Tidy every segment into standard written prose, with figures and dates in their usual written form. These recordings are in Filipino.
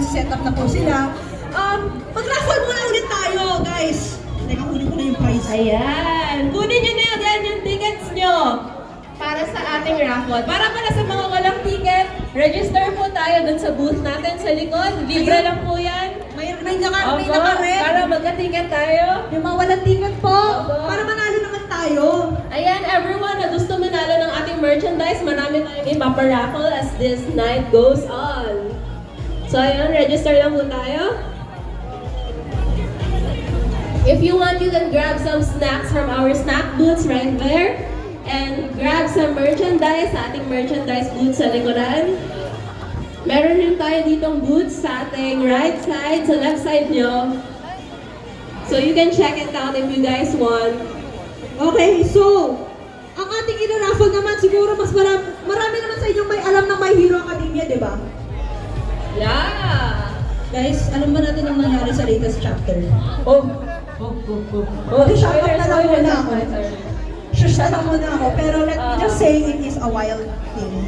nag-set up na po sila. Mag-raffle muna ulit tayo, guys. Teka, kunin ko na yung prize. Ayan! Kunin nyo na yan yung tickets nyo para sa ating raffle. Para pala sa mga walang ticket, register po tayo dun sa booth natin sa likod. Libre lang po yan. May naka-red. Para magka-ticket tayo. Yung mga walang ticket po. Opo. Para manalo naman tayo. Ayan, everyone na gusto manalo ng ating merchandise, marami tayong ipaparaffle as this night goes on. So ayan, register lang po tayo. If you want, you can grab some snacks from our snack booths right there. And grab some merchandise sa ating merchandise booth sa likuran. Meron rin tayo ditong booths sa ating right side, sa left side nyo. So you can check it out if you guys want. Okay, so, ang ating ina-raffle naman, siguro mas marami naman sa inyong may alam ng My Hero Academia, di ba? Yeah! Guys, alam ba natin ang nangyari sa latest chapter? Shout out na lang muna ako. Shusha lang muna ako, pero let me just say it is a wild thing.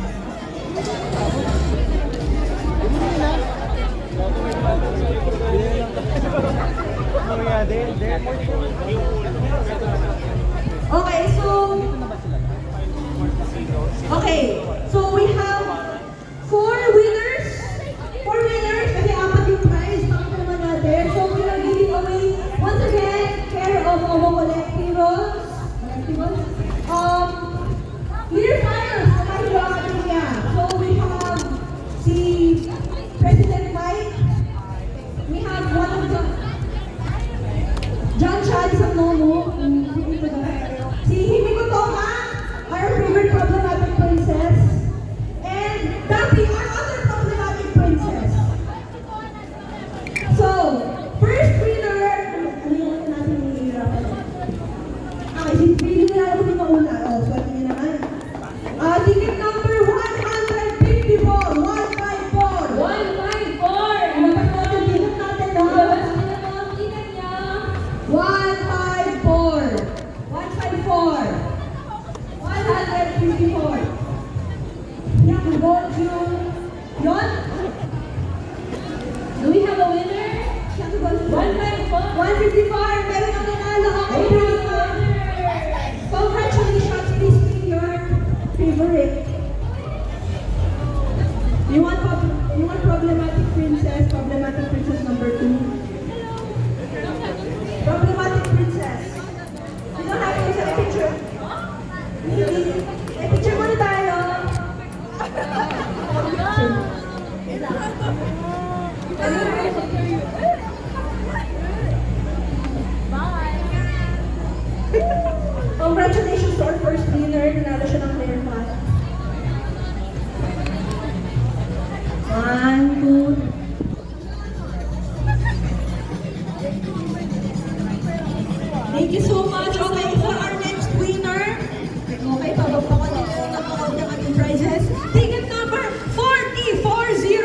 So we have four winners. Kasi apat yung prize. Bakit naman natin? So we are giving away, once again, care of our collectibles. Leader finals sa My Hero Academia. So we have si President Mike. We have one of the John Chad sa Nomo. Si Himiko Toka, our favorite problematic princess. And Daphne, our other problematic princess. So, first winner, natin hihirapan. Okay, si Pili na lang ko mauna. Oh, swerte niyo naman. Ticket number 154. 154. 154! Ilabas natin ticket natin, no? Ilabas nyo na mga ticket niya. 154. 154. 154. Yeah, we go to yon. Do we have a winner? 154! 154. Meron ang nanalo. Okay, congratulations, please pick your favorite. You want problematic princess number 2. Problematic princess. You don't have to say picture. May picture muna tayo. Congratulations to our first winner. Nanalo siya ng player pot. 1, 2. Thank you so much. Okay, for our next winner. Okay, pababa ko din ang ating prizes. Ticket number 40. 40.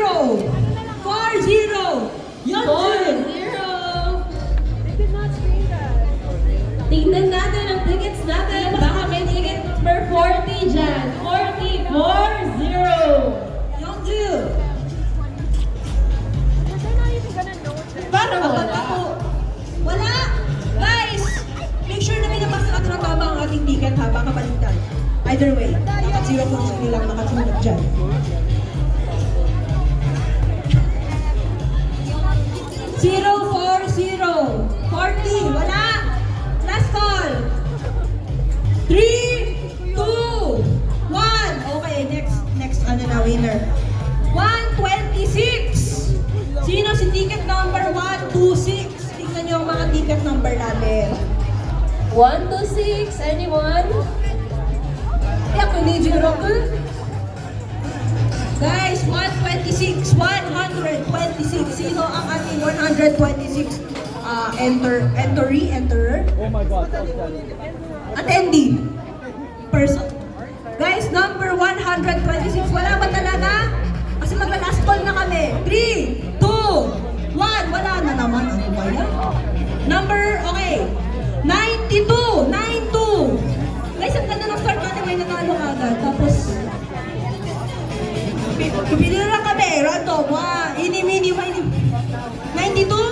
40. Yan, 4-0! Tingnan natin ang tickets natin. Baka may ticket number 40 dyan. 40-0! Young Jill. Para wala. Wala. Guys, make sure na binabasa natin ang tama ang ating ticket ha, baka baliktad. Either way, dapat 0.0 lang nakatulog dyan. Zero, 40. 40, wala. Last call. 3, 2, 1. Okay, next winner. 126. Sino si ticket number 126? Tingnan niyo ang mga ticket number natin. 1-6, anyone? Ako ni Jiroku. Guys, 126. 126. Sino ang ating 126 enterer? Oh my God. Attendee. Person. Guys, number 126. Wala ba talaga? Kasi magla-last call na kami. 3, 2, 1. Wala na naman. Ano ba yan? Number, okay. 92. 92. Guys, ang ganda ng start natin. May nanalo agad. Tapos, pipili na lang kami. random. Ini, mini, mini. 92.